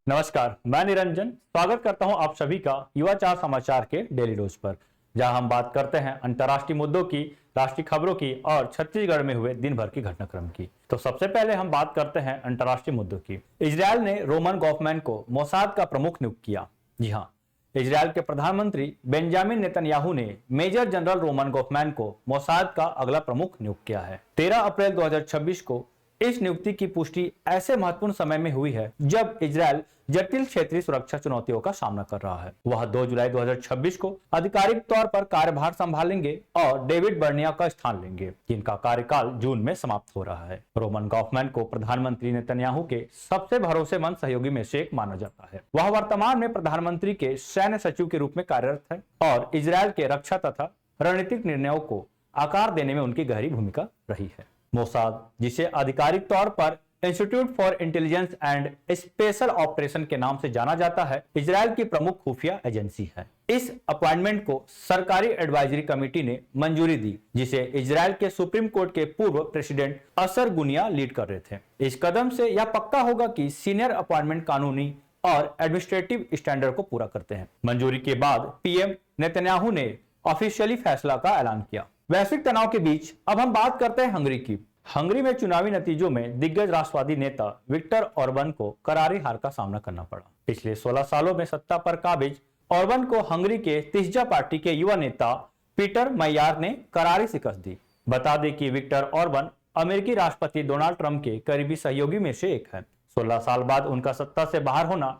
नमस्कार, मैं निरंजन स्वागत करता हूं आप सभी का युवा चार समाचार के डेली डोज पर, जहां हम बात करते हैं अंतर्राष्ट्रीय मुद्दों की, राष्ट्रीय खबरों की और छत्तीसगढ़ में हुए दिन भर की घटनाक्रम की। तो सबसे पहले हम बात करते हैं अंतर्राष्ट्रीय मुद्दों की। इजरायल ने रोमन गॉफमैन को मोसाद का प्रमुख नियुक्त किया। जी हाँ, इजरायल के प्रधानमंत्री बेंजामिन नेतन्याहू ने मेजर जनरल रोमन गॉफमैन को मोसाद का अगला प्रमुख नियुक्त किया है। 13 अप्रैल 2026 को इस नियुक्ति की पुष्टि ऐसे महत्वपूर्ण समय में हुई है जब इजरायल जटिल क्षेत्रीय सुरक्षा चुनौतियों का सामना कर रहा है। वह 2 जुलाई 2026 को आधिकारिक तौर पर कार्यभार संभालेंगे और डेविड बर्निया का स्थान लेंगे, जिनका कार्यकाल जून में समाप्त हो रहा है। रोमन गॉफमैन को प्रधानमंत्री नेतन्याहू के सबसे भरोसेमंद सहयोगी में से एक माना जाता है। वह वर्तमान में प्रधानमंत्री के सैन्य सचिव के रूप में कार्यरत है और इजरायल के रक्षा तथा रणनीतिक निर्णयों को आकार देने में उनकी गहरी भूमिका रही है। मोसाद, जिसे आधिकारिक तौर पर institute for intelligence and special operation के नाम से जाना जाता है, इजरायल की प्रमुख खुफिया एजेंसी है। इस अपॉइंटमेंट को सरकारी एडवाइजरी कमेटी ने मंजूरी दी, जिसे इजरायल के सुप्रीम कोर्ट के पूर्व प्रेसिडेंट असर गुनिया लीड कर रहे थे। इस कदम से यह पक्का होगा कि सीनियर अपॉइंटमेंट कानूनी और एडमिनिस्ट्रेटिव स्टैंडर्ड को पूरा करते हैं। मंजूरी के बाद पीएम नेतन्याहू ने ऑफिशियली फैसला का ऐलान किया। वैश्विक तनाव के बीच अब हम बात करते हैं हंगरी की। हंगरी में चुनावी नतीजों में दिग्गज राष्ट्रवादी नेता विक्टर ऑर्बन को करारी हार का सामना करना पड़ा। पिछले 16 सालों में सत्ता पर काबिज ऑर्बन को हंगरी के तिस्जा पार्टी के युवा नेता पीटर मैयार ने करारी शिकस्त दी। बता दें कि विक्टर ऑर्बन अमेरिकी राष्ट्रपति डोनाल्ड ट्रंप के करीबी सहयोगी में से एक है। 16 साल बाद उनका सत्ता से बाहर होना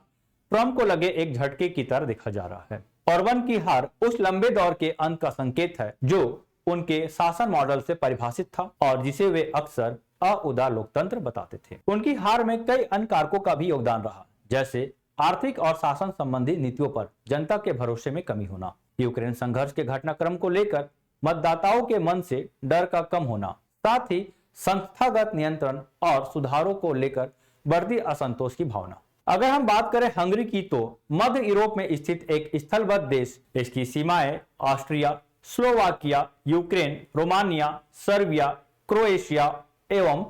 ट्रंप को लगे एक झटके की तरह देखा जा रहा है। ऑर्बन की हार उस लंबे दौर के अंत का संकेत है जो उनके शासन मॉडल से परिभाषित था और जिसे वे अक्सर अउदार लोकतंत्र बताते थे। उनकी हार में कई अन्य कारकों का भी योगदान रहा, जैसे आर्थिक और शासन संबंधी नीतियों पर जनता के भरोसे में कमी होना, यूक्रेन संघर्ष के घटनाक्रम को लेकर मतदाताओं के मन से डर का कम होना, साथ ही संस्थागत नियंत्रण और सुधारों को लेकर बढ़ती असंतोष की भावना। अगर हम बात करें हंगरी की, तो मध्य यूरोप में स्थित एक स्थलबद्ध देश। इसकी सीमाएं Austria, Slovakia, Ukraine, Romania, Serbia, Croatia एवं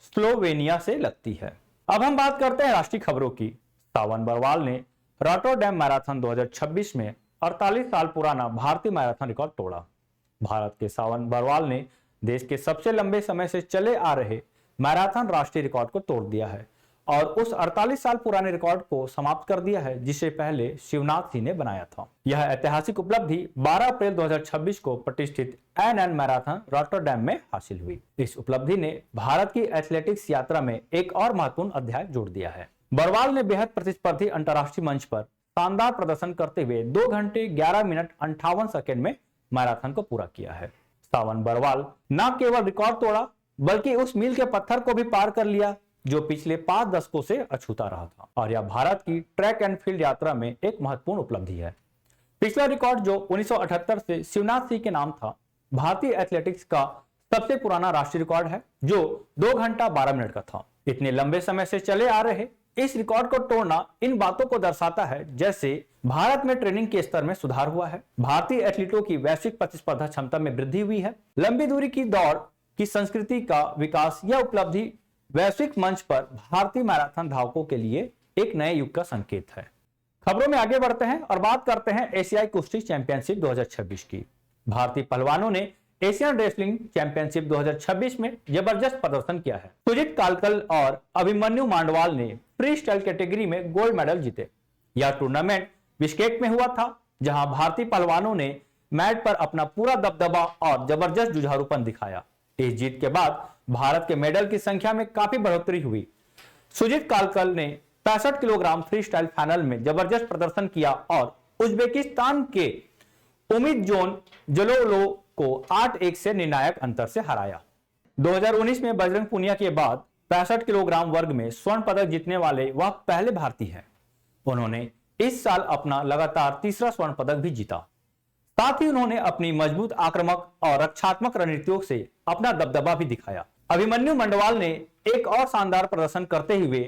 स्लोवेनिया से लगती है। अब हम बात करते हैं राष्ट्रीय खबरों की। सावन बरवाल ने रॉटरडैम मैराथन 2026 में 48 साल पुराना भारतीय मैराथन रिकॉर्ड तोड़ा। भारत के सावन बरवाल ने देश के सबसे लंबे समय से चले आ रहे मैराथन राष्ट्रीय रिकॉर्ड को तोड़ दिया है और उस 48 साल पुराने रिकॉर्ड को समाप्त कर दिया है, जिसे पहले शिवनाथ सिंह ने बनाया था। यह ऐतिहासिक उपलब्धि 12 अप्रैल 2026 को प्रतिष्ठित एनएन मैराथन रॉटरडैम में हासिल हुई। इस उपलब्धि ने भारत की एथलेटिक्स यात्रा में एक और महत्वपूर्ण अध्याय जोड़ दिया है। बरवाल ने बेहद प्रतिस्पर्धी अंतर्राष्ट्रीय मंच पर शानदार प्रदर्शन करते हुए 2 घंटे 11 मिनट 58 सेकेंड में मैराथन को पूरा किया है। सावन बरवाल न केवल रिकॉर्ड तोड़ा, बल्कि उस मील के पत्थर को भी पार कर लिया जो पिछले 5 दशकों से अछूता रहा था, और यह भारत की ट्रैक एंड फील्ड यात्रा में एक महत्वपूर्ण उपलब्धि है। पिछला रिकॉर्ड जो 1978 से शिवनाथ सिंह के नाम था, भारतीय एथलेटिक्स का सबसे पुराना राष्ट्रीय रिकॉर्ड है, जो 2 घंटा 12 मिनट का था। इतने लंबे समय से चले आ रहे इस रिकॉर्ड को तोड़ना इन बातों को दर्शाता है, जैसे भारत में ट्रेनिंग के स्तर में सुधार हुआ है, भारतीय एथलीटों की वैश्विक प्रतिस्पर्धा क्षमता में वृद्धि हुई है, लंबी दूरी की दौड़ की संस्कृति का विकास। यह उपलब्धि वैश्विक मंच पर भारतीय मैराथन धावकों के लिए एक नए युग का संकेत है। खबरों में आगे बढ़ते हैं और बात करते हैं एशियाई कुश्ती चैंपियनशिप 2026 की। भारतीय पहलवानों ने एशियन रेसलिंग चैंपियनशिप 2026 में जबरदस्त प्रदर्शन किया है। सुजीत कालकल और अभिमन्यु मांडवाल ने फ्री स्टाइल कैटेगरी में गोल्ड मेडल जीते। यह टूर्नामेंट बिश्केक में हुआ था, जहां भारतीय पहलवानों ने मैट पर अपना पूरा दबदबा और जबरदस्त जुझारूपन दिखाया। इस जीत के बाद भारत के मेडल की संख्या में काफी बढ़ोतरी हुई। सुजीत कालकल ने 65 किलोग्राम फ्री स्टाइल फाइनल में जबरदस्त प्रदर्शन किया और उज्बेकिस्तान के उमिद जोन जलोलो को 8-1 से निर्णायक अंतर से हराया। 2019 में बजरंग पुनिया के बाद 65 किलोग्राम वर्ग में स्वर्ण पदक जीतने वाले वह पहले भारतीय हैं। उन्होंने इस साल अपना लगातार तीसरा स्वर्ण पदक भी जीता। साथ ही उन्होंने अपनी मजबूत आक्रामक और रक्षात्मक रणनीतियों से अपना दबदबा भी दिखाया। अभिमन्यु मंडवाल ने एक और शानदार प्रदर्शन करते हुए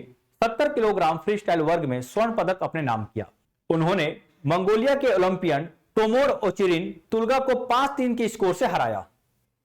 70 किलोग्राम फ्री स्टाइल वर्ग में स्वर्ण पदक अपने नाम किया। उन्होंने मंगोलिया के ओलंपियन टोमोर ओचिरिन तुलगा को 5-3 के स्कोर से हराया।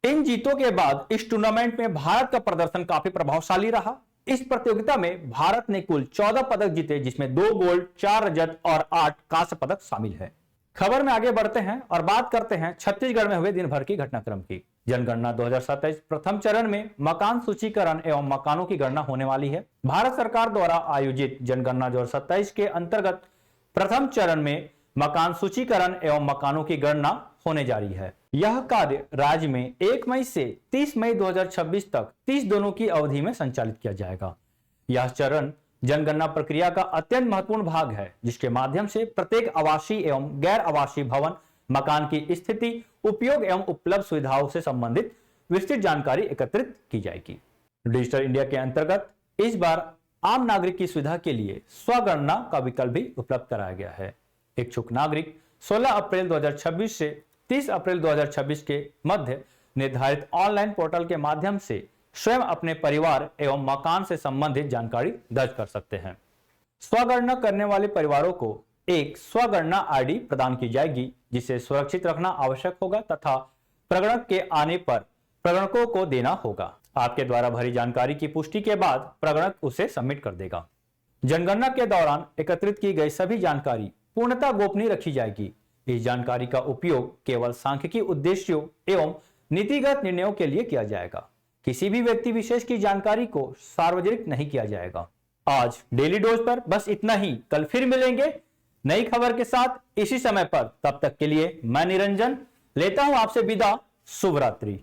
इन जीतों के बाद इस टूर्नामेंट में भारत का प्रदर्शन काफी प्रभावशाली रहा इस प्रतियोगिता में भारत ने कुल 14 पदक जीते, जिसमें 2 गोल्ड, 4 रजत और 8 कांस्य पदक शामिल है। खबर में आगे बढ़ते हैं और बात करते हैं छत्तीसगढ़ में हुए दिन भर की घटनाक्रम की। जनगणना 2027 प्रथम चरण में मकान सूचीकरण एवं मकानों की गणना होने वाली है। भारत सरकार द्वारा आयोजित जनगणना 2027 के अंतर्गत प्रथम चरण में मकान सूचीकरण एवं मकानों की गणना होने जा रही है। यह कार्य राज्य में 1 मई से 30 मई 2026 तक 30 दिनों की अवधि में संचालित किया जाएगा। यह चरण जनगणना प्रक्रिया का अत्यंत महत्वपूर्ण भाग है, जिसके माध्यम से प्रत्येक आवासीय एवं गैर आवासीय भवन मकान की स्थिति, उपयोग एवं उपलब्ध सुविधाओं से संबंधित विस्तृत जानकारी एकत्रित की जाएगी। डिजिटल इंडिया के अंतर्गत इस बार आम नागरिक की सुविधा के लिए स्वगणना का विकल्प भी उपलब्ध कराया गया है। इच्छुक नागरिक 16 अप्रैल 2026 से 30 अप्रैल 2026 के मध्य निर्धारित ऑनलाइन पोर्टल के माध्यम से स्वयं अपने परिवार एवं मकान से संबंधित जानकारी दर्ज कर सकते हैं। स्वगणना करने वाले परिवारों को एक स्वगणना आईडी प्रदान की जाएगी, जिसे सुरक्षित रखना आवश्यक होगा तथा प्रगणक के आने पर प्रगणकों को देना होगा। आपके द्वारा भरी जानकारी की पुष्टि के बाद प्रगणक उसे सबमिट कर देगा। जनगणना के दौरान एकत्रित की गई सभी जानकारी पूर्णतः गोपनीय रखी जाएगी। इस जानकारी का उपयोग केवल सांख्यिकी उद्देश्यों एवं नीतिगत निर्णयों के लिए किया जाएगा। किसी भी व्यक्ति विशेष की जानकारी को सार्वजनिक नहीं किया जाएगा। आज डेली डोज पर बस इतना ही। कल फिर मिलेंगे नई खबर के साथ इसी समय पर। तब तक के लिए मैं निरंजन लेता हूं आपसे विदा। शुभ रात्रि।